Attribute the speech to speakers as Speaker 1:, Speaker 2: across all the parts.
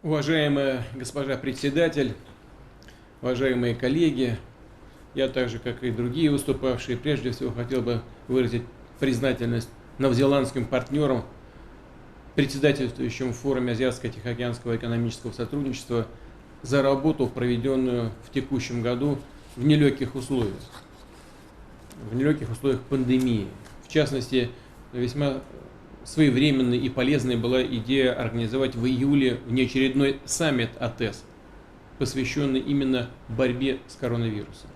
Speaker 1: Уважаемая госпожа председатель, уважаемые коллеги, я так же, как и другие выступавшие, прежде всего хотел бы выразить признательность новозеландским партнерам, председательствующим в форуме Азиатско-Тихоокеанского экономического сотрудничества, за работу, проведенную в текущем году в нелегких условиях пандемии. В частности, весьма своевременной и полезной была идея организовать в июле внеочередной саммит АТЭС, посвященный именно борьбе с коронавирусом.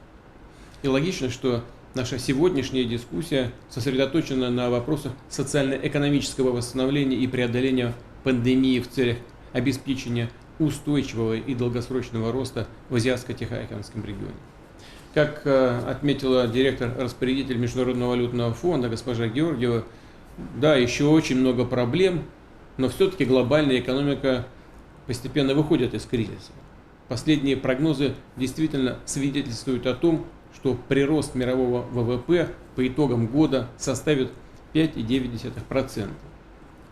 Speaker 1: И логично, что наша сегодняшняя дискуссия сосредоточена на вопросах социально-экономического восстановления и преодоления пандемии в целях обеспечения устойчивого и долгосрочного роста в Азиатско-Тихоокеанском регионе. Как отметила директор-распорядитель Международного валютного фонда госпожа Георгиева, да, еще очень много проблем, но все-таки глобальная экономика постепенно выходит из кризиса. Последние прогнозы действительно свидетельствуют о том, что прирост мирового ВВП по итогам года составит 5,9%.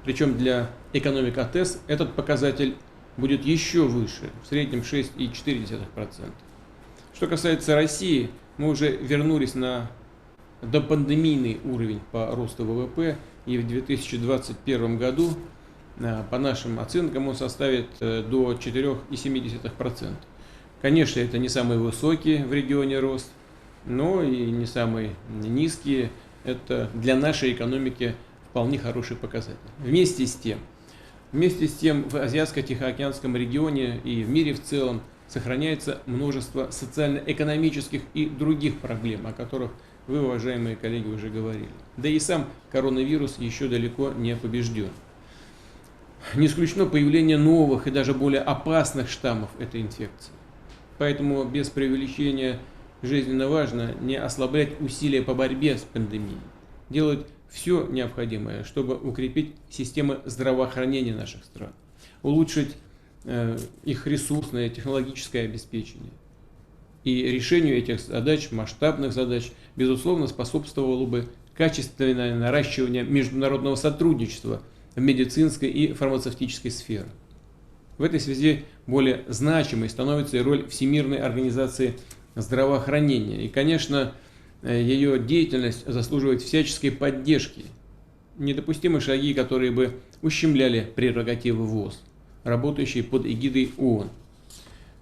Speaker 1: Причем для экономик АТЭС этот показатель будет еще выше, в среднем 6,4%. Что касается России, мы уже вернулись на допандемийный уровень по росту ВВП, и в 2021 году, по нашим оценкам, он составит до 4,7%. Конечно, это не самый высокий в регионе рост, но и не самый низкий. Это для нашей экономики вполне хороший показатель. Вместе с тем, в Азиатско-Тихоокеанском регионе и в мире в целом сохраняется множество социально-экономических и других проблем, о которых вы, уважаемые коллеги, уже говорили. Да и сам коронавирус еще далеко не побежден. Не исключено появление новых и даже более опасных штаммов этой инфекции. Поэтому без преувеличения жизненно важно не ослаблять усилия по борьбе с пандемией, делать все необходимое, чтобы укрепить системы здравоохранения наших стран, улучшить их ресурсное технологическое обеспечение. И решению этих задач, масштабных задач, безусловно, способствовало бы качественное наращивание международного сотрудничества в медицинской и фармацевтической сферах. В этой связи более значимой становится и роль Всемирной организации здравоохранения. И, конечно, ее деятельность заслуживает всяческой поддержки. Недопустимы шаги, которые бы ущемляли прерогативы ВОЗ, работающие под эгидой ООН.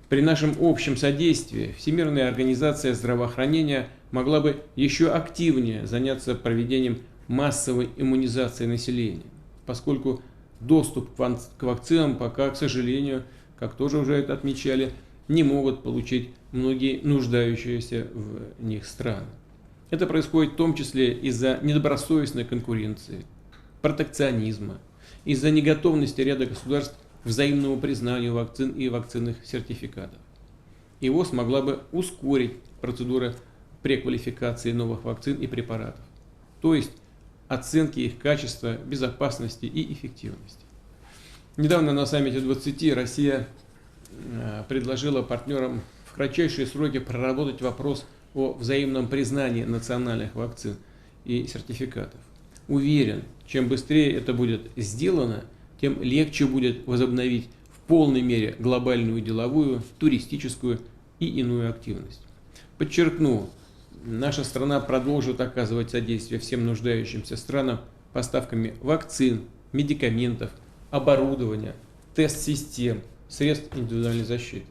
Speaker 1: При нашем общем содействии Всемирная организация здравоохранения могла бы еще активнее заняться проведением массовой иммунизации населения, поскольку доступ к вакцинам пока, к сожалению, как тоже уже это отмечали, не могут получить многие нуждающиеся в них страны. Это происходит в том числе из-за недобросовестной конкуренции, протекционизма, из-за неготовности ряда государств к взаимному признанию вакцин и вакцинных сертификатов. И ВОЗ могла бы ускорить процедуры преквалификации новых вакцин и препаратов, то есть оценки их качества, безопасности и эффективности. Недавно на саммите 20 Россия предложила партнерам в кратчайшие сроки проработать вопрос о взаимном признании национальных вакцин и сертификатов. Уверен, чем быстрее это будет сделано, тем легче будет возобновить в полной мере глобальную деловую, туристическую и иную активность. Подчеркну, наша страна продолжит оказывать содействие всем нуждающимся странам поставками вакцин, медикаментов, оборудования, тест-систем, средств индивидуальной защиты.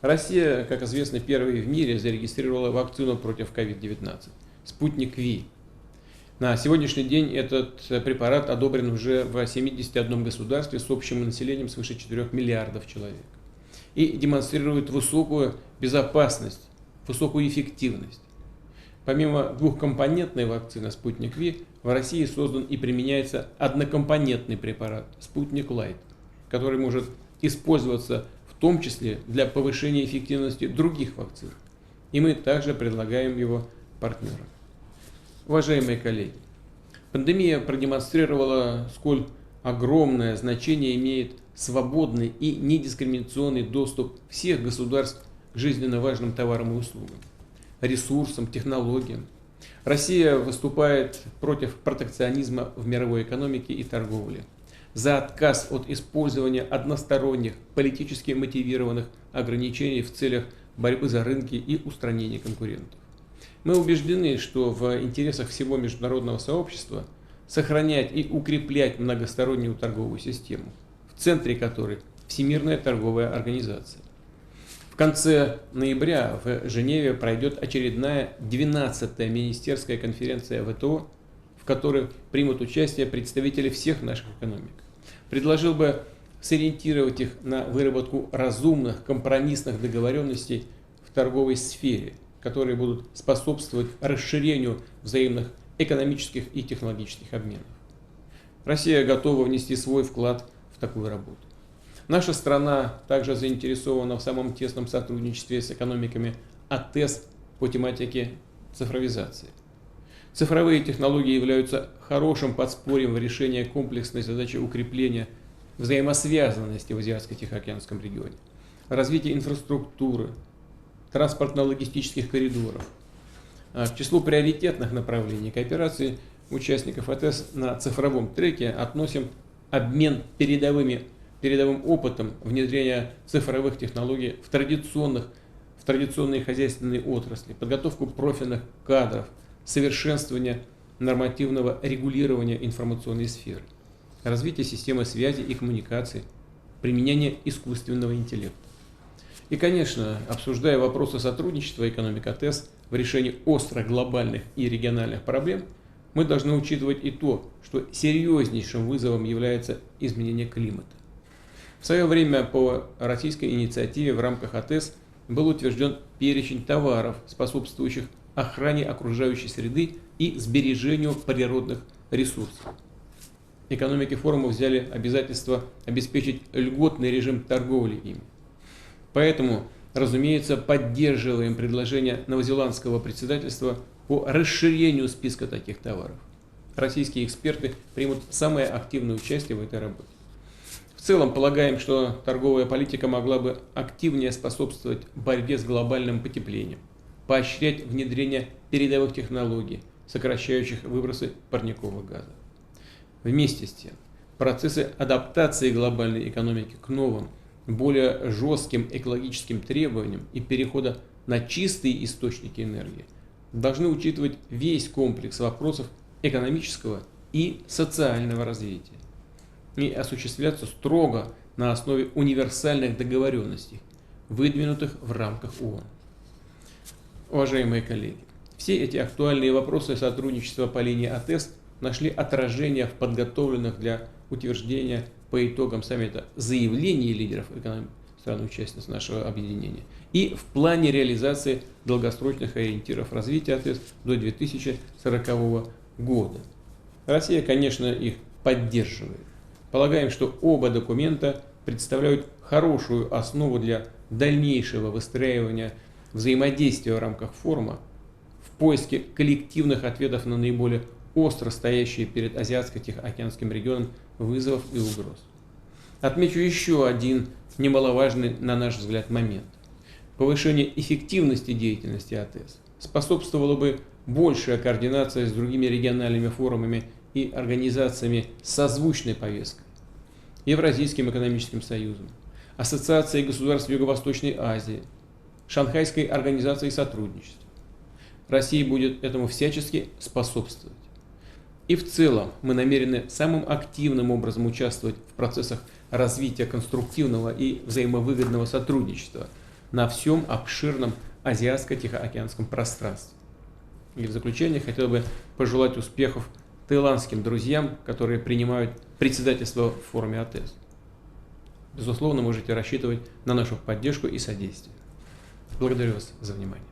Speaker 1: Россия, как известно, первой в мире зарегистрировала вакцину против COVID-19 – «Спутник Ви». На сегодняшний день этот препарат одобрен уже в 71 государстве с общим населением свыше 4 миллиардов человек и демонстрирует высокую безопасность, высокую эффективность. Помимо двухкомпонентной вакцины «Спутник Ви», в России создан и применяется однокомпонентный препарат «Спутник Лайт», который может использоваться в том числе для повышения эффективности других вакцин. И мы также предлагаем его партнерам. Уважаемые коллеги, пандемия продемонстрировала, сколь огромное значение имеет свободный и недискриминационный доступ всех государств к жизненно важным товарам и услугам, ресурсам, технологиям. Россия выступает против протекционизма в мировой экономике и торговле. за отказ от использования односторонних политически мотивированных ограничений в целях борьбы за рынки и устранения конкурентов. Мы убеждены, что в интересах всего международного сообщества сохранять и укреплять многостороннюю торговую систему, в центре которой Всемирная торговая организация. В конце ноября в Женеве пройдет очередная 12-я министерская конференция ВТО, в которой примут участие представители всех наших экономик. Предложил бы сориентировать их на выработку разумных компромиссных договоренностей в торговой сфере, которые будут способствовать расширению взаимных экономических и технологических обменов. Россия готова внести свой вклад в такую работу. Наша страна также заинтересована в самом тесном сотрудничестве с экономиками АТЭС по тематике цифровизации. Цифровые технологии являются хорошим подспорьем в решении комплексной задачи укрепления взаимосвязанности в Азиатско-Тихоокеанском регионе, развития инфраструктуры, транспортно-логистических коридоров. К числу приоритетных направлений кооперации участников АТЭС на цифровом треке относим обмен передовым опытом внедрения цифровых технологий в традиционные хозяйственные отрасли, подготовку профильных кадров, совершенствование нормативного регулирования информационной сферы, развитие системы связи и коммуникации, применение искусственного интеллекта. И, конечно, обсуждая вопросы сотрудничества экономик АТЭС в решении острых глобальных и региональных проблем, мы должны учитывать и то, что серьезнейшим вызовом является изменение климата. В свое время по российской инициативе в рамках АТЭС был утвержден перечень товаров, способствующих охране окружающей среды и сбережению природных ресурсов. Экономики форума взяли обязательство обеспечить льготный режим торговли ими. Поэтому, разумеется, поддерживаем предложение новозеландского председательства по расширению списка таких товаров. Российские эксперты примут самое активное участие в этой работе. В целом полагаем, что торговая политика могла бы активнее способствовать борьбе с глобальным потеплением, поощрять внедрение передовых технологий, сокращающих выбросы парниковых газов. Вместе с тем, процессы адаптации глобальной экономики к новым, более жестким экологическим требованиям и перехода на чистые источники энергии должны учитывать весь комплекс вопросов экономического и социального развития и осуществляться строго на основе универсальных договоренностей, выдвинутых в рамках ООН. Уважаемые коллеги, все эти актуальные вопросы сотрудничества по линии АТЭС нашли отражение в подготовленных для утверждения по итогам саммита заявлений лидеров стран-участниц нашего объединения и в плане реализации долгосрочных ориентиров развития АТЭС до 2040 года. Россия, конечно, их поддерживает. Полагаем, что оба документа представляют хорошую основу для дальнейшего выстраивания взаимодействия в рамках форума в поиске коллективных ответов на наиболее остро стоящие перед Азиатско-Тихоокеанским регионом вызовов и угроз. Отмечу еще один немаловажный, на наш взгляд, момент. Повышение эффективности деятельности АТЭС способствовало бы большая координация с другими региональными форумами и организациями с созвучной повесткой, Евразийским экономическим союзом, Ассоциацией государств Юго-Восточной Азии, Шанхайской организацией сотрудничества. Россия будет этому всячески способствовать. И в целом мы намерены самым активным образом участвовать в процессах развития конструктивного и взаимовыгодного сотрудничества на всем обширном Азиатско-Тихоокеанском пространстве. И в заключение хотел бы пожелать успехов таиландским друзьям, которые принимают председательство в форуме АТЭС. Безусловно, можете рассчитывать на нашу поддержку и содействие. Благодарю вас за внимание.